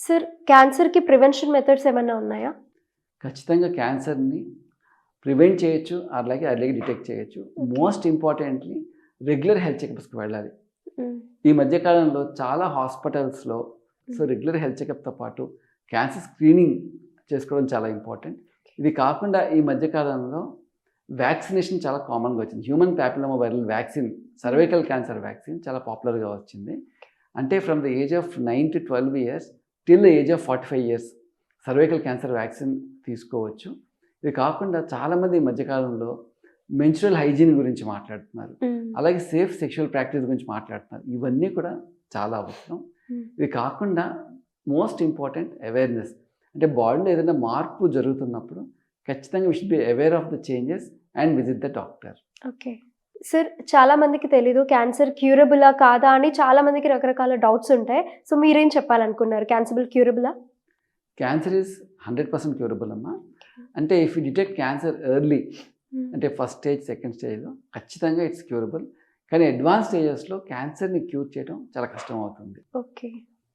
Sir క్యాన్సర్‌కి prevention methods ఏమన్నా ఉన్నాయా? ఖచ్చితంగా క్యాన్సర్ని ప్రివెంట్ చేయొచ్చు, అలాగే అర్లీగా డిటెక్ట్ చేయొచ్చు. మోస్ట్ ఇంపార్టెంట్లీ రెగ్యులర్ హెల్త్ చెకప్స్కి వెళ్ళాలి. ఈ మధ్యకాలంలో చాలా హాస్పిటల్స్లో రెగ్యులర్ హెల్త్ చెకప్తో పాటు క్యాన్సర్ స్క్రీనింగ్ చేసుకోవడం చాలా ఇంపార్టెంట్. ఇది కాకుండా ఈ మధ్యకాలంలో వ్యాక్సినేషన్ చాలా కామన్గా వచ్చింది. Human papilloma viral vaccine, cervical cancer vaccine చాలా పాపులర్గా వచ్చింది. అంటే from the age of 9 to 12 years till the age of 45 years cervical cancer vaccine తీసుకోవచ్చు. ఇది కాకుండా చాలామంది ఈ మధ్యకాలంలో మెన్స్ట్రువల్ హైజీన్ గురించి మాట్లాడుతున్నారు, అలాగే సేఫ్ సెక్షువల్ ప్రాక్టీస్ గురించి మాట్లాడుతున్నారు. ఇవన్నీ కూడా చాలా అవసరం. ఇది కాకుండా మోస్ట్ ఇంపార్టెంట్ అవేర్నెస్. అంటే బాడీలో ఏదైనా మార్పు జరుగుతున్నప్పుడు ఖచ్చితంగా we should be aware of the changes and visit the doctor. Okay sir, చాలా మందికి తెలీదు క్యాన్సర్ క్యూరబులా కాదా అని. చాలా మందికి రకరకాల డౌట్స్ ఉంటాయి. సో మీరేం చెప్పాలనుకున్నారు? క్యూరబులా? క్యాన్సర్ ఈజ్ 100% క్యూరబుల్ అమ్మా. అంటే if you detect cancer early, అంటే ఫస్ట్ స్టేజ్, సెకండ్ స్టేజ్లో ఖచ్చితంగా ఇట్స్ క్యూరబుల్. కానీ అడ్వాన్స్ స్టేజెస్లో క్యాన్సర్ని క్యూర్ చేయడం చాలా కష్టం అవుతుంది. ఓకే.